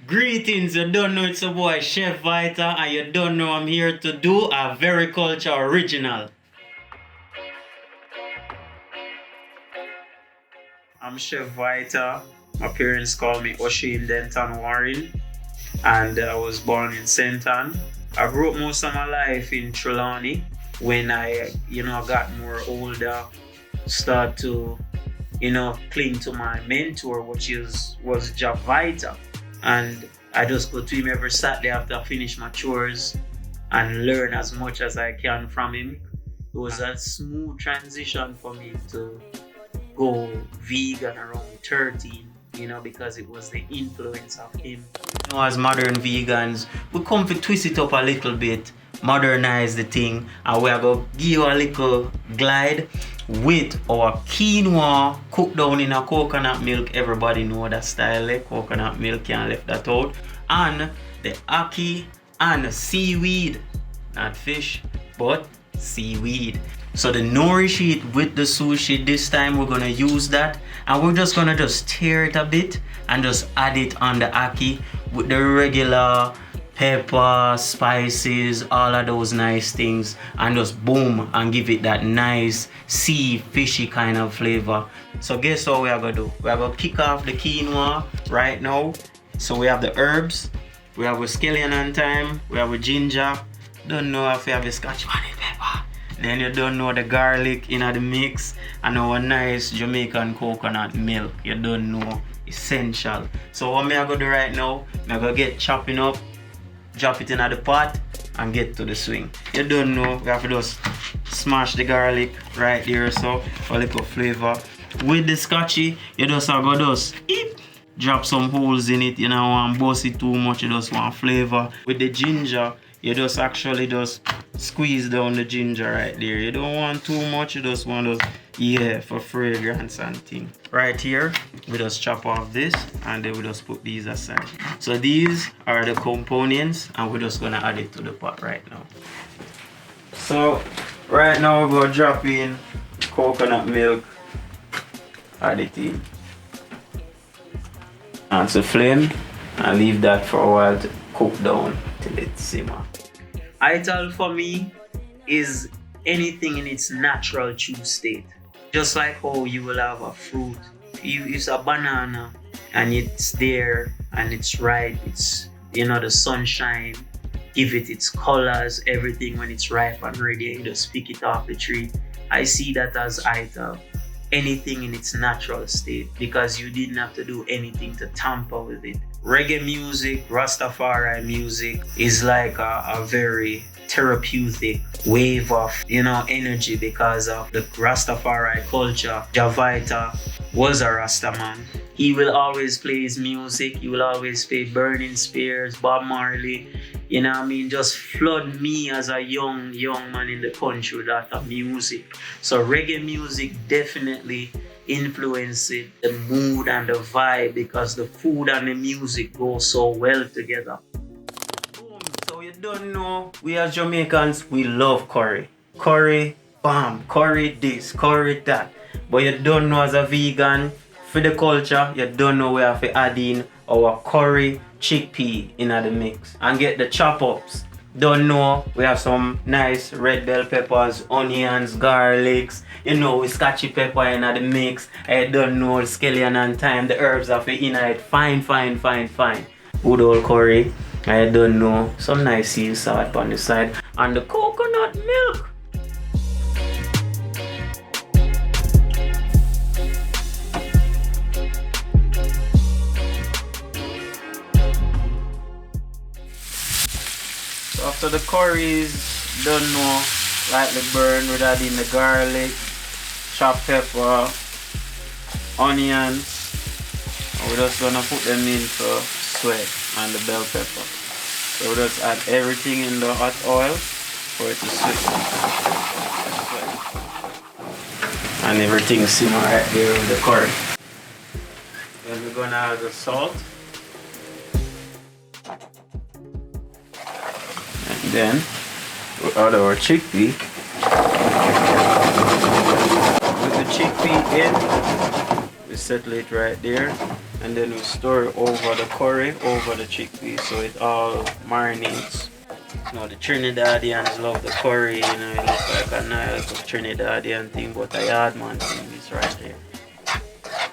Greetings, you don't know it's a boy Chef Vita, and you don't know I'm here to do a very culture original. I'm Chef Vita. My parents call me Oshin Denton Warren, and I was born in St. Ann. I grew up most of my life in Trelawney. When I, got more older, start to, cling to my mentor, which was Chef Vita. And I just go to him every Saturday after I finish my chores and learn as much as I can from him. It was a smooth transition for me to go vegan around 13, because it was the influence of him. As modern vegans, we come to twist it up a little bit, modernize the thing, and we are going to give you a little glide with our quinoa cooked down in a coconut milk. Everybody know that style, coconut milk, can't left that out. And the ackee and seaweed, not fish, but seaweed. So the nourish it with the sushi. This time we're gonna use that, and we're just gonna tear it a bit and just add it on the ackee with the regular pepper, spices, all of those nice things, and just boom, and give it that nice sea fishy kind of flavor. So guess what we are gonna do? We are gonna kick off the quinoa right now. So we have the herbs, we have a scallion and thyme, we have a ginger. Don't know if we have a scotch bonnet pepper. Then you don't know the garlic in the mix, and our nice Jamaican coconut milk. You don't know, essential. So what I'm gonna do right now, I'm gonna get chopping up, drop it in the pot, and get to the swing. You don't know, we have to just smash the garlic right there, so for a little flavor. With the scotchy, you just have to drop some holes in it. You don't want to bust it too much, you just want flavor. With the ginger, you just squeeze down the ginger right there. You don't want too much, you just want for fragrance and thing. Right here, we just chop off this, and then we just put these aside. So these are the components, and we're just gonna add it to the pot right now. So right now we're gonna drop in coconut milk, add it in, answer flame, and leave that for a while to cook down till it simmer. Ital for me is anything in its natural true state. Just like how you will have a fruit. If you use a banana and it's there and it's ripe, it's the sunshine, give it its colors, everything. When it's ripe and ready, you just pick it off the tree. I see that as Ital. Anything in its natural state, because you didn't have to do anything to tamper with it. Reggae music, Rastafari music is like a very therapeutic wave of energy because of the Rastafari culture. Chef Vita was a Rastaman. He will always play his music. He will always play Burning Spears, Bob Marley. Just flood me as a young man in the country with that music. So reggae music definitely influenced the mood and the vibe, because the food and the music go so well together. Boom. So you don't know, we as Jamaicans, we love curry. Curry, bam, curry this, curry that. But you don't know, as a vegan, for the culture, you don't know we have to add in our curry chickpea in the mix and get the chop ups. Don't know, we have some nice red bell peppers, onions, garlics, with scotchy pepper in the mix. I don't know, the scallion and thyme, the herbs are in it. Fine. Good old curry. I don't know, some nice sea salt on the side, and the coconut milk. After the curries, don't know, lightly burn, we're adding the garlic, chopped pepper, onions, and we're just gonna put them into sweat, and the bell pepper. So we just add everything in the hot oil for it to sweat. And everything simmer right there with the curry. Then we're gonna add the salt. Then we add our chickpea. With the chickpea in, we settle it right there, and then we stir it over the curry, over the chickpea, so it all marinates. Now the Trinidadians love the curry, you know, it looks like a nice Trinidadian thing, but a yard man thing is right there.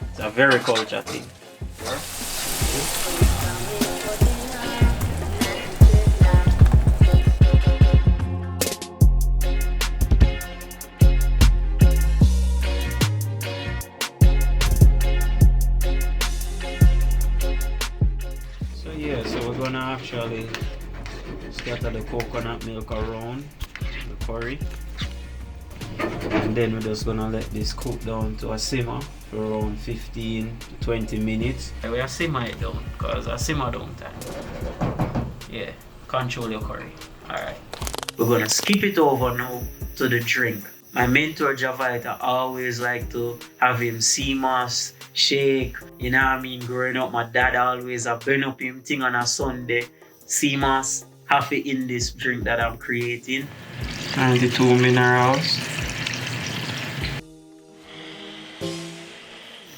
It's a very culture thing. So we're gonna actually scatter the coconut milk around the curry, and then we're just gonna let this cook down to a simmer for around 15 to 20 minutes. We are simmer it down because a simmer down time. Yeah, control your curry. Alright. We're gonna skip it over now to the drink. My mentor Chef Vita always like to have him sea moss, shake. You know what I mean? Growing up, my dad always burn up him thing on a Sunday. Sea moss, have it in this drink that I'm creating. 92 minerals.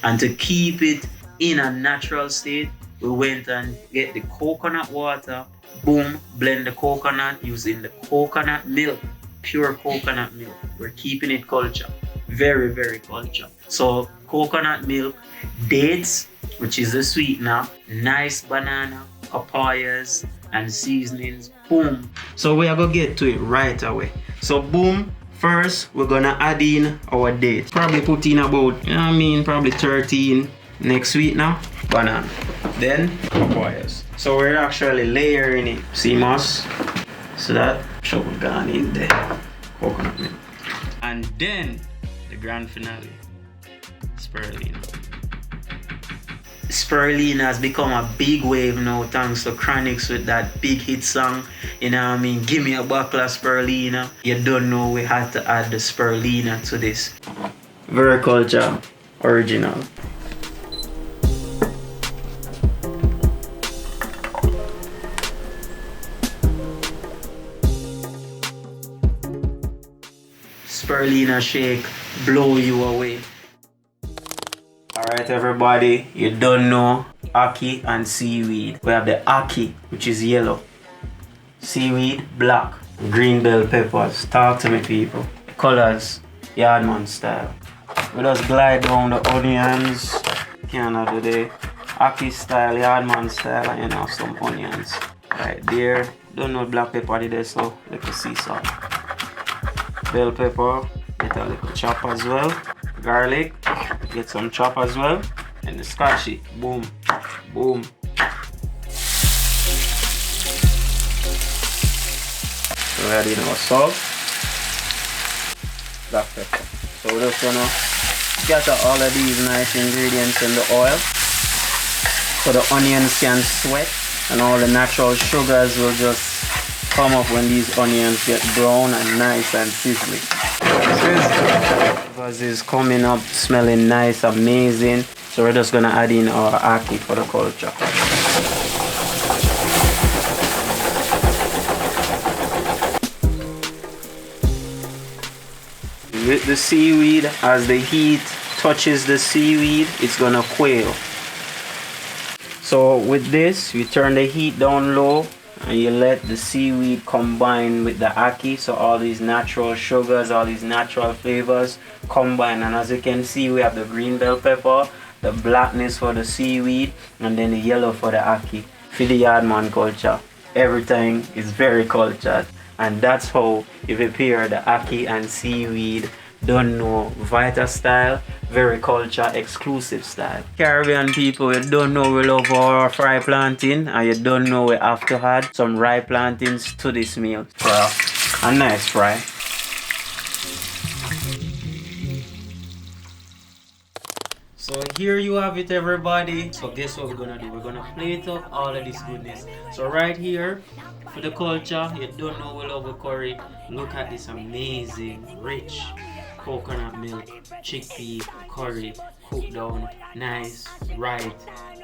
And to keep it in a natural state, we went and get the coconut water. Boom, blend the coconut using the coconut milk. Pure coconut milk. We're keeping it culture. Very, very culture. So coconut milk, dates, which is the sweetener, nice banana, papayas, and seasonings. Boom. So we are gonna get to it right away. So boom. First, we're gonna add in our dates. Probably put in about, you know what I mean, probably 13. Next sweetener, banana. Then papayas. So we're actually layering it. Sea moss. So that should have gone in there. Coconut milk. And then the grand finale. Spirulina. Spirulina has become a big wave now thanks to Chronixx with that big hit song. You know what I mean? Give me a bottle of spirulina. You don't know we had to add the spirulina to this. Very culture original. Spirulina shake, blow you away. Alright everybody, you don't know Ackee and seaweed. We have the Ackee, which is yellow. Seaweed, black. Green bell peppers. Talk to me people. Colors, yardman style. We just glide down the onions. Can't do the Ackee style, yardman style, and you know some onions. Right there. Don't know black pepper there, so little sea salt. Bell pepper, get a little chop as well. Garlic, get some chop as well. And the scotchy, boom, boom. So we add in our salt, black pepper. So we're just gonna scatter all of these nice ingredients in the oil so the onions can sweat and all the natural sugars will just come up when these onions get brown and nice and sizzling. Because it's coming up smelling nice, amazing. So we're just gonna add in our Ackee for the culture. With the seaweed, as the heat touches the seaweed, it's gonna quail. So with this, you turn the heat down low and you let the seaweed combine with the Ackee, so all these natural sugars, all these natural flavors combine. And as you can see, we have the green bell pepper, the blackness for the seaweed, and then the yellow for the Ackee. For the yardman culture, everything is very cultured, and that's how you prepare the Ackee and seaweed. Don't know Vita style, very culture exclusive style. Caribbean people, you don't know we love our fry plantain, and you don't know we have to add some rye plantains to this meal for a nice fry. So here you have it everybody. So guess what we're gonna do? We're gonna plate up all of this goodness. So right here, for the culture, you don't know we love a curry. Look at this amazing, rich coconut milk, chickpea, curry, cooked down, nice, right.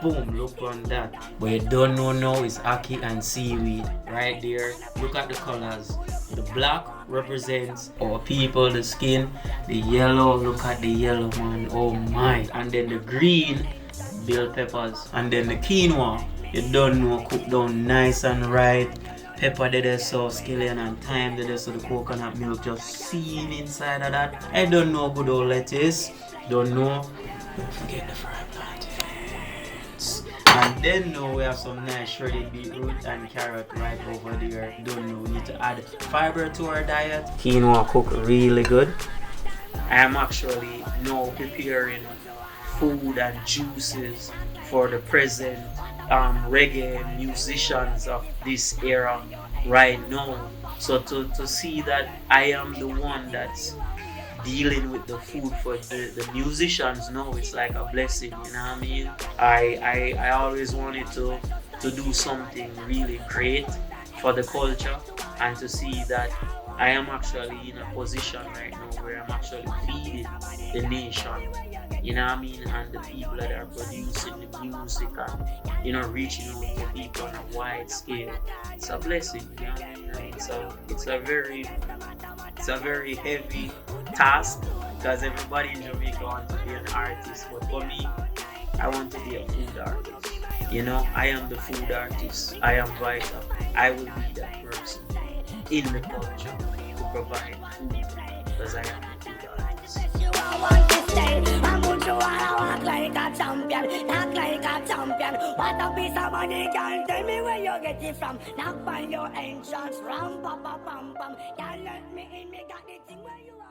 Boom, look on that. But you don't know now is Ackee and seaweed. Right there, look at the colors. The black represents our people, the skin. The yellow, look at the yellow man, oh my. And then the green, bell peppers, and then the quinoa. You don't know, cook down nice and right. Pepper there, so scallion and thyme there, so the coconut milk just seeing inside of that. I don't know good old lettuce. Don't know. Don't forget the fried plantains. And then now we have some nice shredded beetroot and carrot right over there. Don't know, we need to add fiber to our diet. Quinoa cook really good. I am actually now preparing food and juices for the present reggae musicians of this era right now. So to see that I am the one that's dealing with the food for the musicians now, it's like a blessing, you know what I mean? I always wanted to do something really great for the culture, and to see that I am actually in a position right now where I'm actually feeding the nation, you know what I mean, and the people that are producing the music and, you know, reaching out to people on a wide scale. It's a blessing, you know what I mean? It's a very heavy task, because everybody in Jamaica wants to be an artist, but for me, I want to be a food artist. You know, I am the food artist. I am Vita. I will be that person in the culture to provide food, because I am the food artist. Walk like a champion, knock like a champion. What a piece of money, girl, tell me where you get it from. Knock by your entrance, ram pa pa pam pam. Can't let me in, me got the thing where you are.